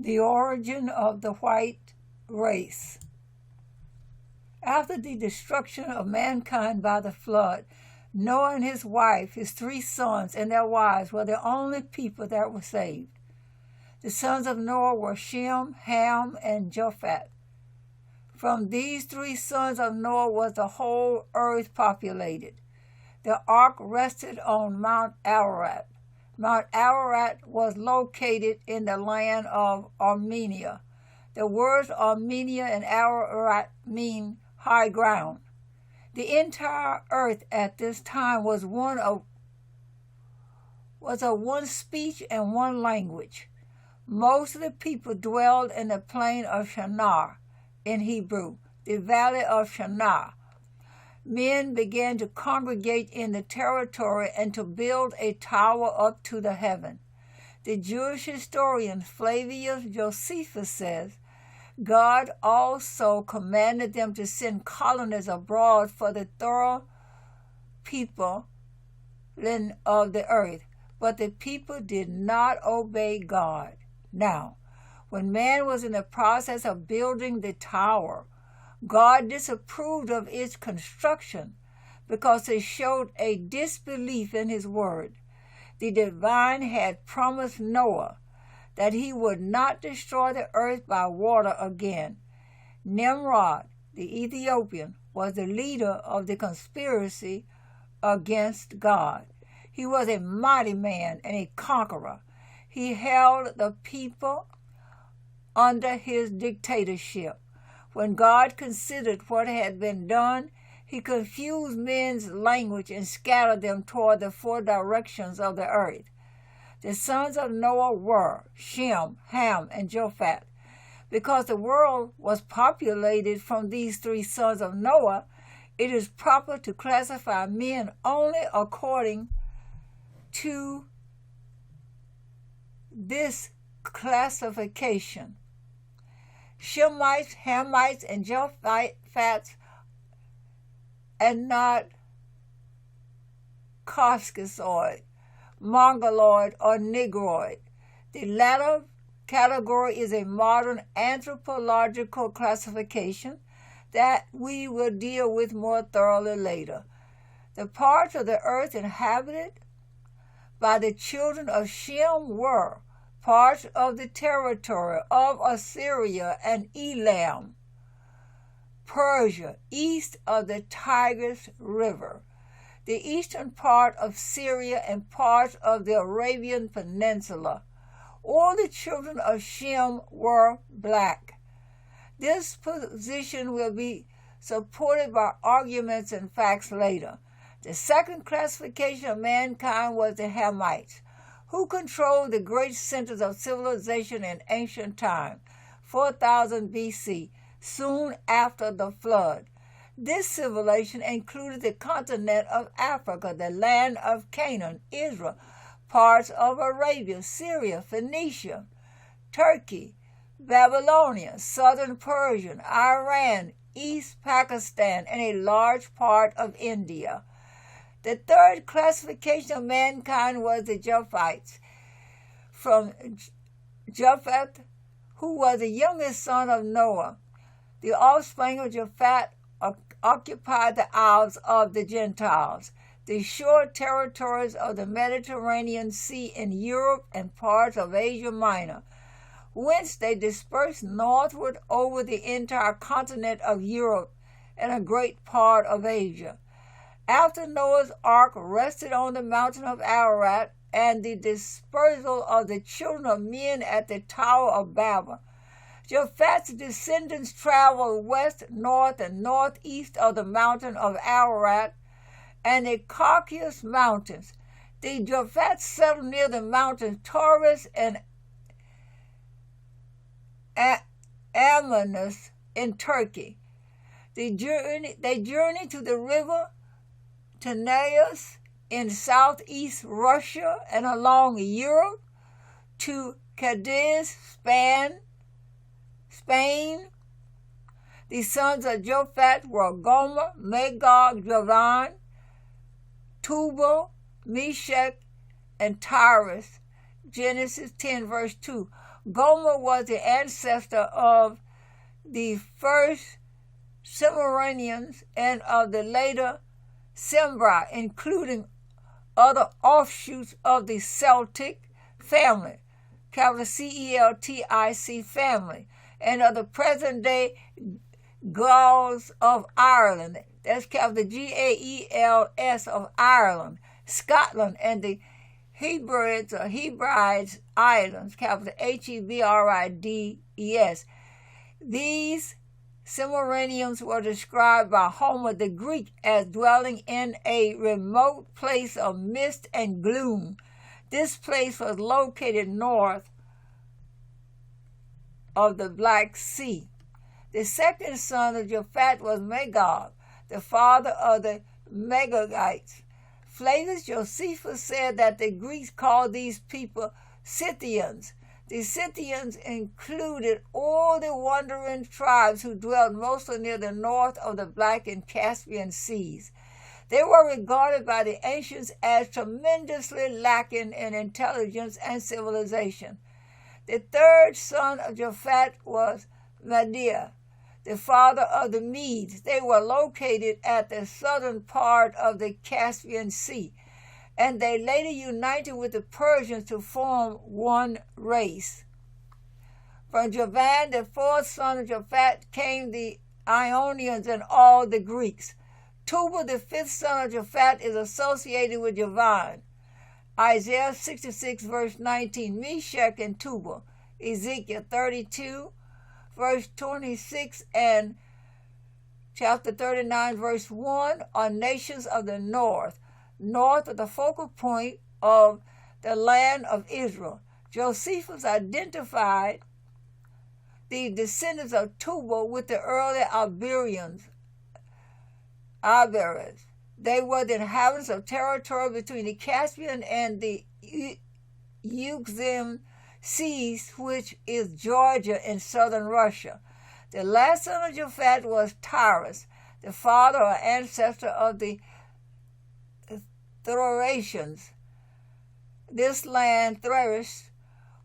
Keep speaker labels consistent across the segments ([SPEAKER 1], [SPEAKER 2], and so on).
[SPEAKER 1] The origin of the white race. After the destruction of mankind by the flood, Noah and his wife, his 3 sons, and their wives were the only people that were saved. The sons of Noah were Shem, Ham, and Japhet. From these 3 sons of Noah was the whole earth populated. The ark rested on Mt Ararat. Mt Ararat was located in the land of Armenia. The words Armenia and Ararat mean high ground. The entire earth at this time was of one speech and one language. Most of the people dwelled in the plain of Shinar, in Hebrew, the valley of Shinar. Men began to congregate in the territory and to build a tower up to the heaven. The Jewish historian Flavius Josephus says, God also commanded them to send colonies abroad for the thorough people of the earth, but the people did not obey God. Now, when man was in the process of building the tower, God disapproved of its construction because it showed a disbelief in his word. The divine had promised Noah that he would not destroy the earth by water again. Nimrod the Ethiopian was the leader of the conspiracy against God. He was a mighty man and a conqueror. He held the people under his dictatorship. When God considered what had been done, he confused men's language and scattered them toward the 4 directions of the earth. The sons of Noah were Shem, Ham, and Japhet. Because the world was populated from these 3 sons of Noah, it is proper to classify men only according to this classification. Shemites, Hamites, and Japhets, and not Caucasoid, Mongoloid, or Negroid. The latter category is a modern anthropological classification that we will deal with more thoroughly later. The parts of the earth inhabited by the children of Shem were parts of the territory of Assyria and Elam, Persia, east of the Tigris River, the eastern part of Syria, and parts of the Arabian Peninsula. All the children of Shem were black. This position will be supported by arguments and facts later. The second classification of mankind was the Hamites, who controlled the great centers of civilization in ancient time, 4000 BC, soon after the flood. This civilization included the continent of Africa, the land of Canaan, Israel, parts of Arabia, Syria, Phoenicia, Turkey, Babylonia, southern Persia, Iran, East Pakistan, and a large part of India. The third classification of mankind was the Japhites, from Japhet, who was the youngest son of Noah. The offspring of Japhet occupied the isles of the Gentiles, the shore territories of the Mediterranean Sea in Europe and parts of Asia Minor, whence they dispersed northward over the entire continent of Europe and a great part of Asia. After Noah's ark rested on the mountain of Ararat and the dispersal of the children of men at the Tower of Babel, Japhet's descendants traveled west, north, and northeast of the mountain of Ararat and the Caucasus Mountains. The Japhets settled near the mountains Taurus and Amanus in Turkey. They journeyed to the river Tanais in southeast Russia and along Europe to Cadiz, Spain. The sons of Japhet were Gomer, Magog, Javan, Tubal, Meshach, and Tyrus. Genesis 10, verse 2. Gomer was the ancestor of the first Cimmerians and of the later Cimbri, including other offshoots of the Celtic family, capital Celtic family, and of the present-day Gauls of Ireland, that's capital Gaels of Ireland, Scotland, and the Hebrides or Hebrides Islands, capital Hebrides. These Cimmerians were described by Homer the Greek as dwelling in a remote place of mist and gloom. This place was located north of the Black Sea. The second son of Japhet was Magog, the father of the Magogites. Flavius Josephus said that the Greeks called these people Scythians. The Scythians included all the wandering tribes who dwelt mostly near the north of the Black and Caspian Seas. They were regarded by the ancients as tremendously lacking in intelligence and civilization. The third son of Japhet was Medea, the father of the Medes. They were located at the southern part of the Caspian Sea, and they later united with the Persians to form one race. From Javan, the fourth son of Japhet, came the Ionians and all the Greeks. Tubal, the fifth son of Japhet, is associated with Javan. Isaiah 66, verse 19, Meshach and Tubal. Ezekiel 32, verse 26, and chapter 39, verse 1, are nations of the north of the focal point of the land of Israel. Josephus identified the descendants of Tubal with the early Iberians. They were the inhabitants of territory between the Caspian and the Euxine Seas, which is Georgia and southern Russia. The last son of Japhet was Tyrus, the father or ancestor of the Thracians. This land, Thrace,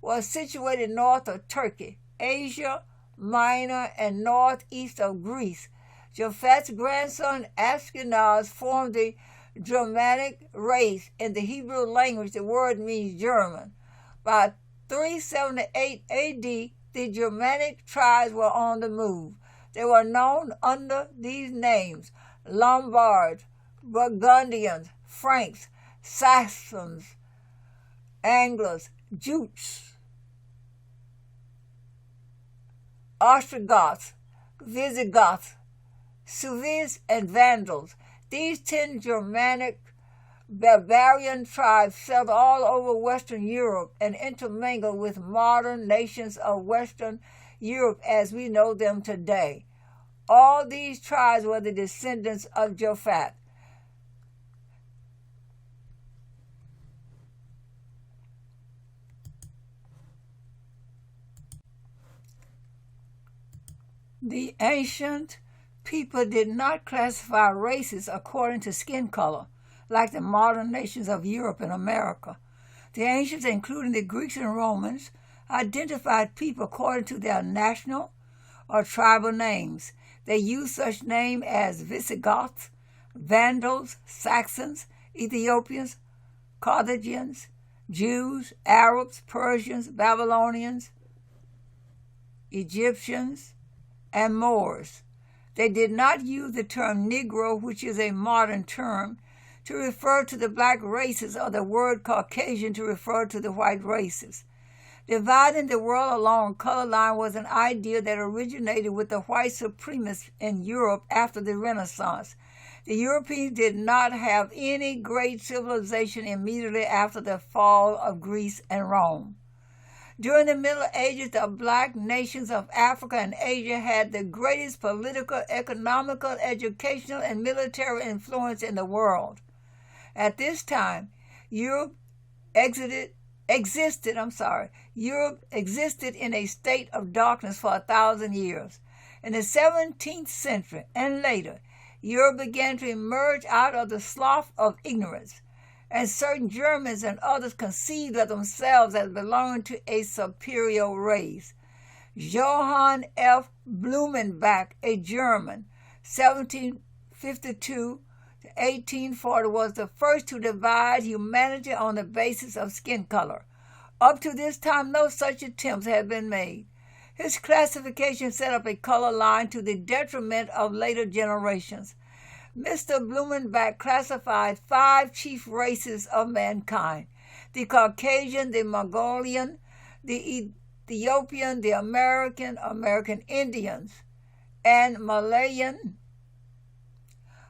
[SPEAKER 1] was situated north of Turkey, Asia Minor, and northeast of Greece. Japhet's grandson Ashkenaz formed the Germanic race. In the Hebrew language, the word means German. By 378 A.D., the Germanic tribes were on the move. They were known under these names: Lombards, Burgundians, Franks, Saxons, Angles, Jutes, Ostrogoths, Visigoths, Sueves, and Vandals. These 10 Germanic barbarian tribes settled all over Western Europe and intermingled with modern nations of Western Europe as we know them today. All these tribes were the descendants of Japhet. The ancient people did not classify races according to skin color, like the modern nations of Europe and America. The ancients, including the Greeks and Romans, identified people according to their national or tribal names. They used such names as Visigoths, Vandals, Saxons, Ethiopians, Carthaginians, Jews, Arabs, Persians, Babylonians, Egyptians, and Moors. They did not use the term Negro, which is a modern term, to refer to the black races, or the word Caucasian to refer to the white races. Dividing the world along color line was an idea that originated with the white supremacists in Europe after the Renaissance. The Europeans did not have any great civilization immediately after the fall of Greece and Rome. During the Middle Ages, the black nations of Africa and Asia had the greatest political, economical, educational, and military influence in the world. At this time, Europe existed in a state of darkness for 1,000 years. In the 17th century and later, Europe began to emerge out of the slough of ignorance and certain Germans and others conceived of themselves as belonging to a superior race. Johann F. Blumenbach, a German, 1752 to 1840, was the first to divide humanity on the basis of skin color. Up to this time, no such attempts had been made. His classification set up a color line to the detriment of later generations. Mr. Blumenbach classified 5 chief races of mankind: the Caucasian, the Mongolian, the Ethiopian, the American Indians, and Malayan.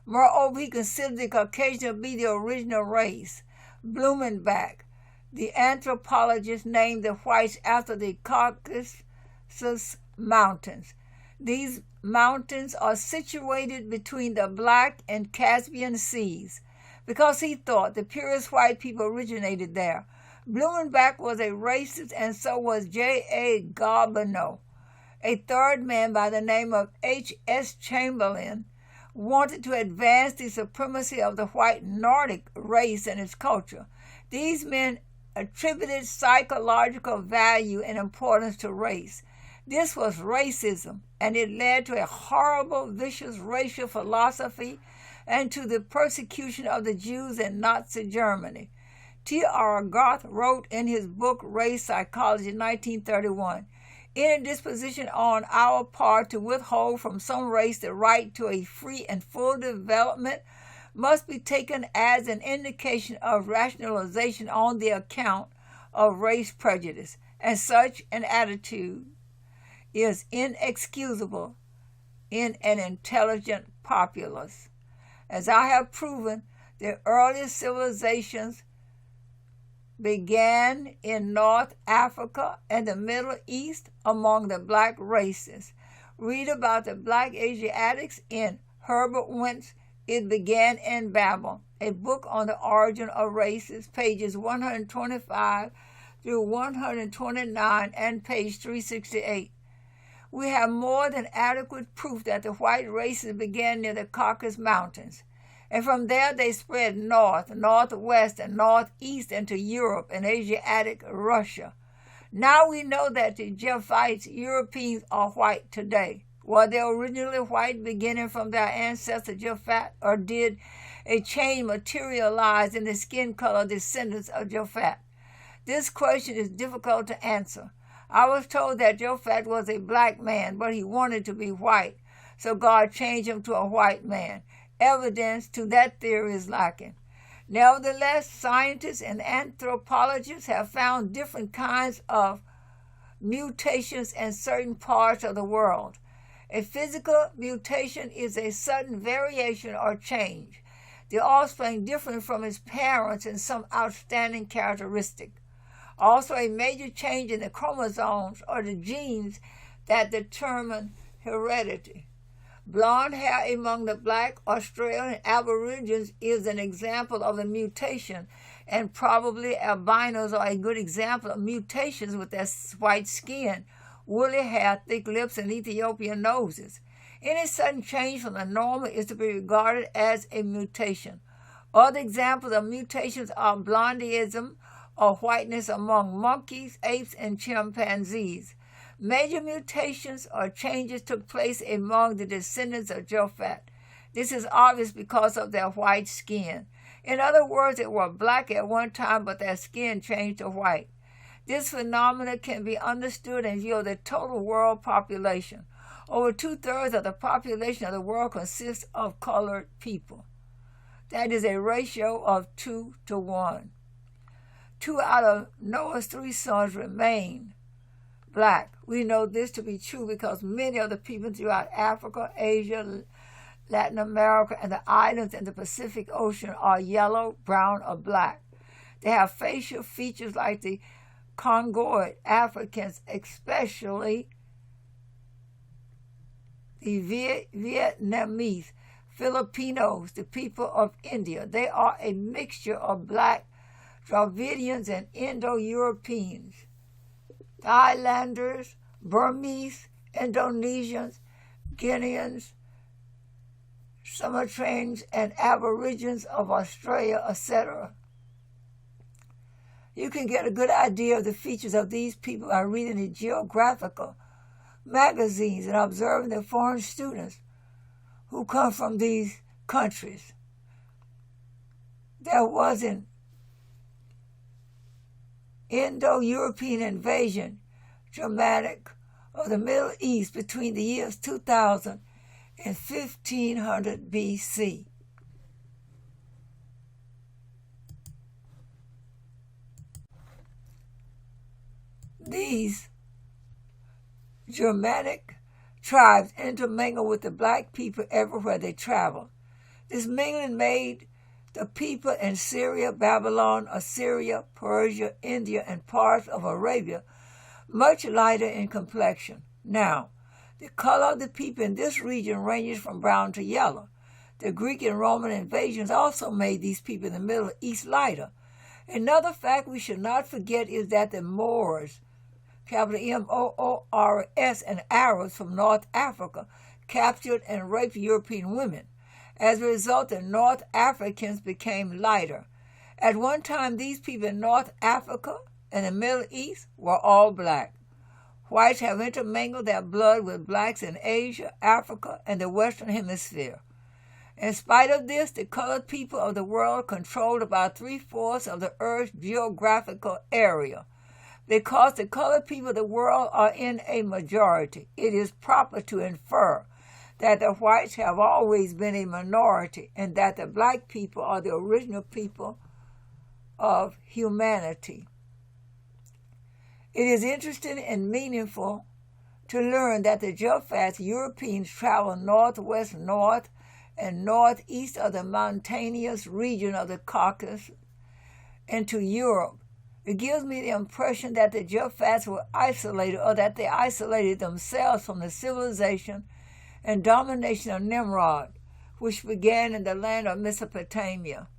[SPEAKER 1] Moreover, he considered the Caucasian to be the original race. Blumenbach, the anthropologist, named the whites after the Caucasus Mountains. These mountains are situated between the Black and Caspian Seas, because he thought the purest white people originated there. Blumenbach was a racist, and so was J.A. Gobineau. A third man by the name of H.S. Chamberlain wanted to advance the supremacy of the white Nordic race and its culture. These men attributed psychological value and importance to race. This was racism, and it led to a horrible, vicious racial philosophy and to the persecution of the Jews in Nazi Germany. T. R. Garth wrote in his book Race Psychology in 1931, "Any disposition on our part to withhold from some race the right to a free and full development must be taken as an indication of rationalization on the account of race prejudice, and such an attitude is inexcusable in an intelligent populace. As I have proven, the earliest civilizations began in North Africa and the Middle East among the black races. Read about the black Asiatics in Herbert Wendt's It Began in Babel, a book on the origin of races, pages 125 through 129 and page 368. We have more than adequate proof that the white races began near the Caucasus Mountains, and from there they spread north, northwest, and northeast into Europe and Asiatic Russia. Now we know that the Japhites, Europeans, are white today. Were they originally white beginning from their ancestor Japhet, or did a change materialize in the skin color descendants of Japhet? This question is difficult to answer. I was told that Japhet was a black man, but he wanted to be white, so God changed him to a white man. Evidence to that theory is lacking. Nevertheless, scientists and anthropologists have found different kinds of mutations in certain parts of the world. A physical mutation is a sudden variation or change, the offspring different from its parents in some outstanding characteristic. Also, a major change in the chromosomes or the genes that determine heredity. Blonde hair among the black Australian Aborigines is an example of a mutation, and probably albinos are a good example of mutations with their white skin, woolly hair, thick lips, and Ethiopian noses. Any sudden change from the normal is to be regarded as a mutation. Other examples of mutations are blondeism, or whiteness among monkeys, apes, and chimpanzees. Major mutations or changes took place among the descendants of Japhet. This is obvious because of their white skin. In other words, they were black at one time, but their skin changed to white. This phenomenon can be understood in view of the total world population. Over 2/3 of the population of the world consists of colored people. That is a ratio of 2 to 1. 2 out of Noah's 3 sons remain black. We know this to be true because many of the people throughout Africa, Asia, Latin America, and the islands in the Pacific Ocean are yellow, brown, or black. They have facial features like the Congoid Africans, especially the Vietnamese, Filipinos, the people of India. They are a mixture of black Dravidians and Indo-Europeans. Thailanders, Burmese, Indonesians, Guineans, Sumatrans, and Aborigines of Australia, etc. You can get a good idea of the features of these people by reading the geographical magazines and observing the foreign students who come from these countries. There was an Indo-European invasion, Germanic, of the Middle East between the years 2000 and 1500 BC. These Germanic tribes intermingled with the black people everywhere they traveled. This mingling made the people in Syria, Babylon, Assyria, Persia, India, and parts of Arabia much lighter in complexion. Now, the color of the people in this region ranges from brown to yellow. The Greek and Roman invasions also made these people in the Middle East lighter. Another fact we should not forget is that the Moors, capital M-O-O-R-S, and Arabs from North Africa captured and raped European women. As a result, the North Africans became lighter. At one time, these people in North Africa and the Middle East were all black. Whites have intermingled their blood with blacks in Asia, Africa, and the Western Hemisphere. In spite of this, the colored people of the world controlled about 3/4 of the Earth's geographical area. Because the colored people of the world are in a majority, it is proper to infer that the whites have always been a minority and that the black people are the original people of humanity. It is interesting and meaningful to learn that the Japhet Europeans traveled northwest, north, and northeast of the mountainous region of the Caucasus into Europe. It gives me the impression that the Japhets were isolated, or that they isolated themselves from the civilization and domination of Nimrod, which began in the land of Mesopotamia.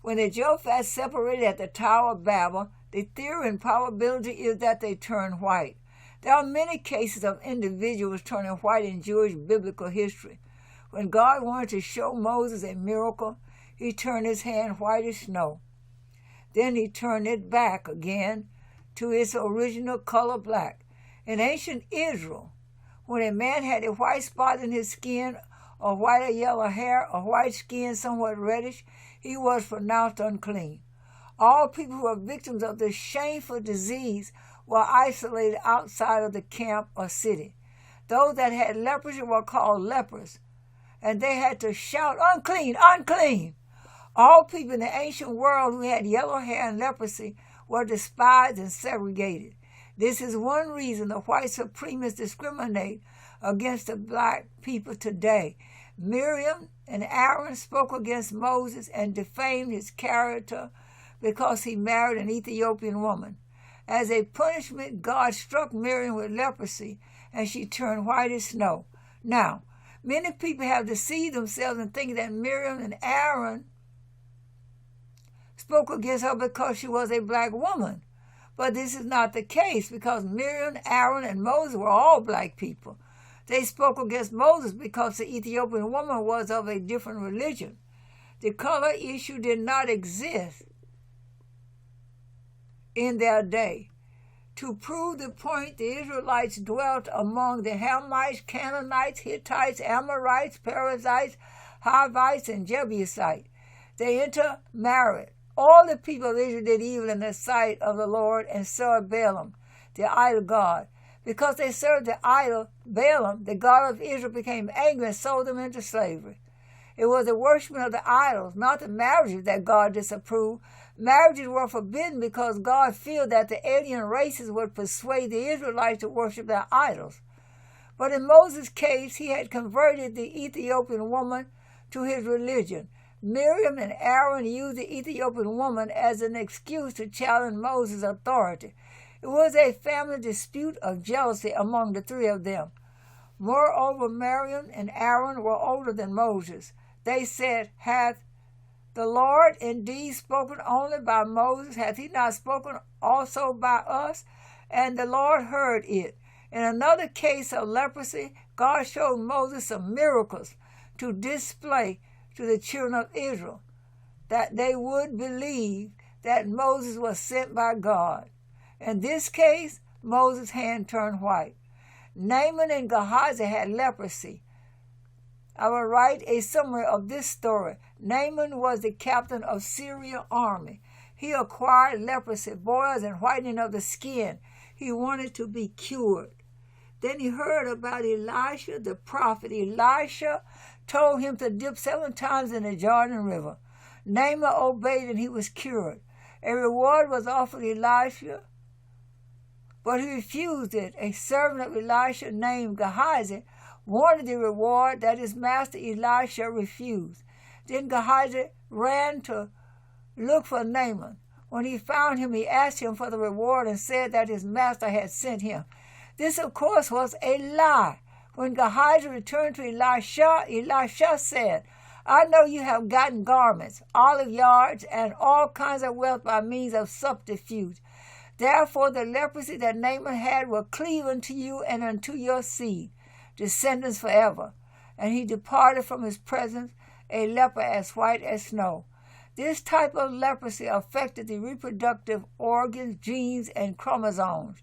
[SPEAKER 1] When the Japhets separated at the Tower of Babel, the theory and probability is that they turned white. There are many cases of individuals turning white in Jewish biblical history. When God wanted to show Moses a miracle, he turned his hand white as snow. Then he turned it back again to its original color, black. In ancient Israel, when a man had a white spot in his skin, or white or yellow hair, or white skin somewhat reddish, he was pronounced unclean. All people who were victims of this shameful disease were isolated outside of the camp or city. Those that had leprosy were called lepers, and they had to shout, "Unclean, unclean!" All people in the ancient world who had yellow hair and leprosy were despised and segregated. This is one reason the white supremacists discriminate against the black people today. Miriam and Aaron spoke against Moses and defamed his character because he married an Ethiopian woman. As a punishment, God struck Miriam with leprosy, and she turned white as snow. Now, many people have deceived themselves in thinking that Miriam and Aaron spoke against her because she was a black woman. But this is not the case, because Miriam, Aaron, and Moses were all black people. They spoke against Moses because the Ethiopian woman was of a different religion. The color issue did not exist in their day. To prove the point, the Israelites dwelt among the Hamites, Canaanites, Hittites, Amorites, Perizzites, Hivites, and Jebusites. They intermarried. All the people of Israel did evil in the sight of the Lord and served Balaam, the idol god. Because they served the idol Balaam, the god of Israel became angry and sold them into slavery. It was the worshiping of the idols, not the marriages, that God disapproved. Marriages were forbidden because God feared that the alien races would persuade the Israelites to worship their idols. But in Moses' case, he had converted the Ethiopian woman to his religion. Miriam and Aaron used the Ethiopian woman as an excuse to challenge Moses' authority. It was a family dispute of jealousy among the three of them. Moreover, Miriam and Aaron were older than Moses. They said, "Hath the Lord indeed spoken only by Moses? Hath he not spoken also by us?" And the Lord heard it. In another case of leprosy, God showed Moses some miracles to display to the children of Israel. that they would believe that Moses was sent by God. In this case, Moses' hand turned white. Naaman and Gehazi had leprosy. I will write a summary of this story. Naaman was the captain of Syria's army. He acquired leprosy, boils and whitening of the skin. He wanted to be cured. Then he heard about Elisha the prophet. Elisha told him to dip 7 times in the Jordan River. Naaman obeyed and he was cured. A reward was offered Elisha, but he refused it. A servant of Elisha named Gehazi wanted the reward that his master Elisha refused. Then Gehazi ran to look for Naaman. When he found him, he asked him for the reward and said that his master had sent him. This, of course, was a lie. When Gehazi returned to Elisha said, I know you have gotten garments, olive yards, and all kinds of wealth by means of subterfuge. Therefore the leprosy that Naaman had will cleave unto you and unto your seed, descendants forever. And he departed from his presence, a leper as white as snow. This type of leprosy affected the reproductive organs, genes, and chromosomes,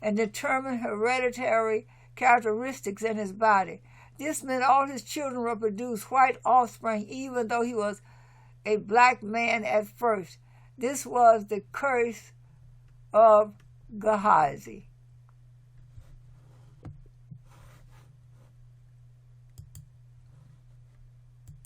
[SPEAKER 1] and determined hereditary characteristics in his body. This meant all his children would produce white offspring, even though he was a black man at first. This was the curse of Gehazi.